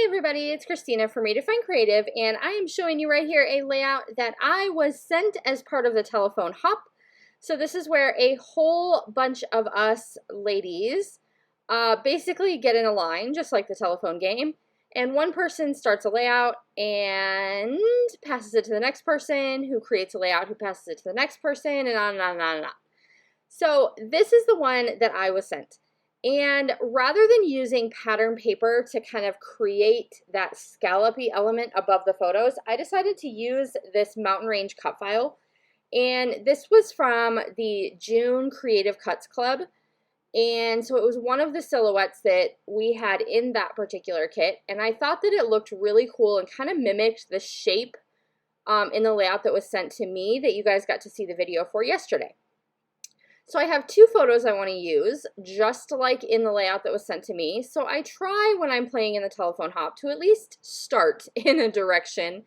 Hey everybody, it's Christina from Redefine Creative, and I am showing you right here a layout that I was sent as part of the telephone hop. So this is where a whole bunch of us ladies basically get in a line, just like the telephone game, and one person starts a layout and passes it to the next person, who creates a layout, who passes it to the next person, and on and on and on and on. So this is the one that I was sent. And rather than using pattern paper to kind of create that scallopy element above the photos, I decided to use this mountain range cut file. And this was from the June Creative Cuts Club. And so it was one of the silhouettes that we had in that particular kit. And I thought that it looked really cool and kind of mimicked the shape in the layout that was sent to me that you guys got to see the video for yesterday. So I have two photos I want to use, just like in the layout that was sent to me. So I try when I'm playing in the telephone hop to at least start in a direction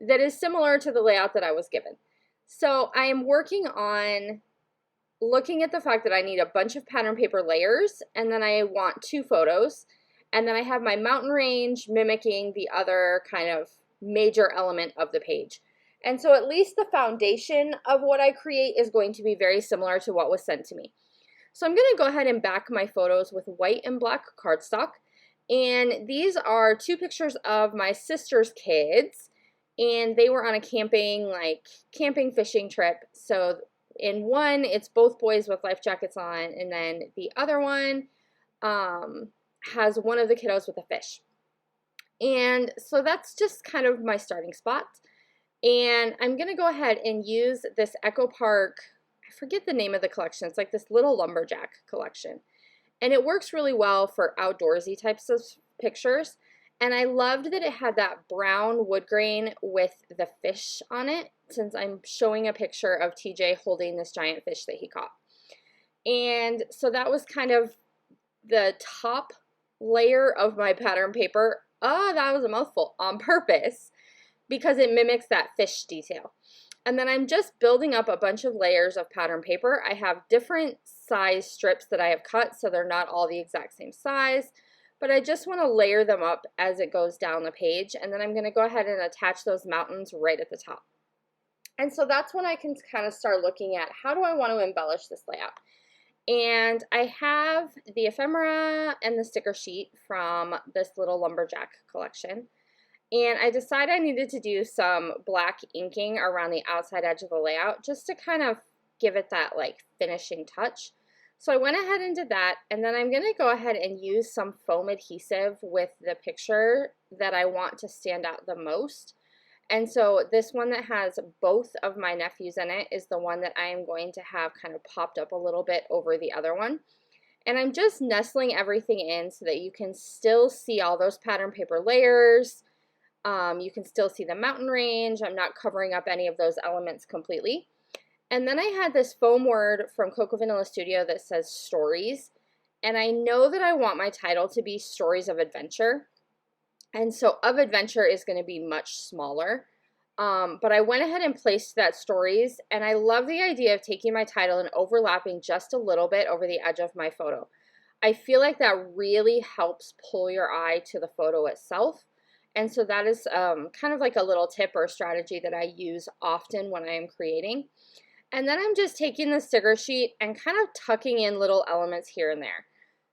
that is similar to the layout that I was given. So I am working on looking at the fact that I need a bunch of pattern paper layers, and then I want two photos, and then I have my mountain range mimicking the other kind of major element of the page. And so at least the foundation of what I create is going to be very similar to what was sent to me. So I'm going to go ahead and back my photos with white and black cardstock. And these are two pictures of my sister's kids. And they were on a camping fishing trip. So in one, it's both boys with life jackets on. And then the other one has one of the kiddos with a fish. And so that's just kind of my starting spot. And I'm going to go ahead and use this Echo Park, I forget the name of the collection, it's like this little lumberjack collection. And it works really well for outdoorsy types of pictures. And I loved that it had that brown wood grain with the fish on it, since I'm showing a picture of TJ holding this giant fish that he caught. And so that was kind of the top layer of my pattern paper. Oh, that was a mouthful, on purpose, because it mimics that fish detail. And then I'm just building up a bunch of layers of pattern paper. I have different size strips that I have cut, so they're not all the exact same size, but I just want to layer them up as it goes down the page, and then I'm going to go ahead and attach those mountains right at the top. And so that's when I can kind of start looking at how do I want to embellish this layout. And I have the ephemera and the sticker sheet from this little lumberjack collection. And I decided I needed to do some black inking around the outside edge of the layout just to kind of give it that like finishing touch. So I went ahead and did that, and then I'm going to go ahead and use some foam adhesive with the picture that I want to stand out the most. And so this one that has both of my nephews in it is the one that I am going to have kind of popped up a little bit over the other one. And I'm just nestling everything in so that you can still see all those pattern paper layers. You can still see the mountain range. I'm not covering up any of those elements completely. And then I had this foam word from Coco Vanilla Studio that says stories. And I know that I want my title to be Stories of Adventure. And so of Adventure is going to be much smaller. But I went ahead and placed that stories. And I love the idea of taking my title and overlapping just a little bit over the edge of my photo. I feel like that really helps pull your eye to the photo itself. And so that is kind of like a little tip or strategy that I use often when I am creating. And then I'm just taking the sticker sheet and kind of tucking in little elements here and there.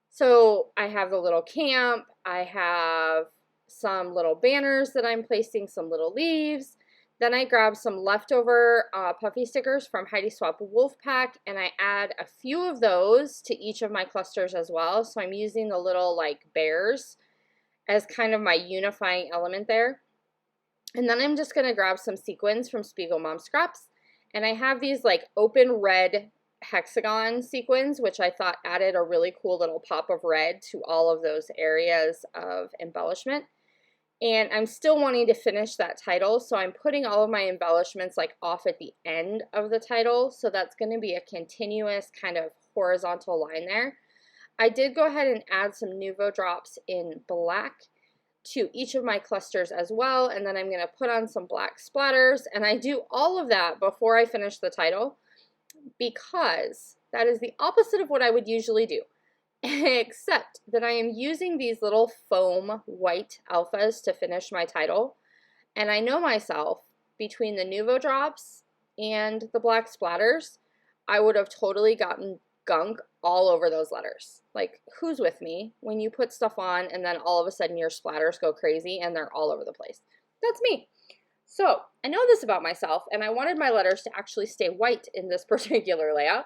So I have the little camp, I have some little banners that I'm placing, some little leaves. Then I grab some leftover puffy stickers from Heidi Swap Wolfpack, and I add a few of those to each of my clusters as well. So I'm using the little like bears as kind of my unifying element there. And then I'm just going to grab some sequins from Spiegel Mom Scraps. And I have these like open red hexagon sequins, which I thought added a really cool little pop of red to all of those areas of embellishment. And I'm still wanting to finish that title, so I'm putting all of my embellishments like off at the end of the title. So that's going to be a continuous kind of horizontal line there. I did go ahead and add some Nuvo drops in black to each of my clusters as well, and then I'm going to put on some black splatters, and I do all of that before I finish the title because that is the opposite of what I would usually do. except that I am using these little foam white alphas to finish my title. And I know myself, between the Nuvo drops and the black splatters, I would have totally gotten gunk all over those letters. Like, who's with me when you put stuff on and then all of a sudden your splatters go crazy and they're all over the place? That's me. So I know this about myself, and I wanted my letters to actually stay white in this particular layout.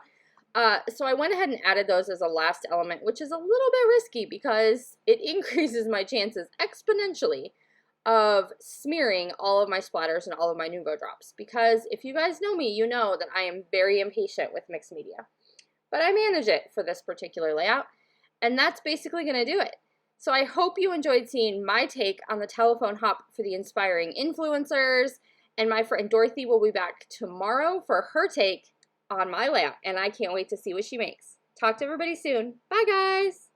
So I went ahead and added those as a last element, which is a little bit risky because it increases my chances exponentially of smearing all of my splatters and all of my Nuvo drops. Because if you guys know me, you know that I am very impatient with mixed media. But I manage it for this particular layout, and that's basically going to do it. So I hope you enjoyed seeing my take on the telephone hop for the inspiring influencers, and my friend Dorothy will be back tomorrow for her take on my layout, and I can't wait to see what she makes. Talk to everybody soon. Bye, guys!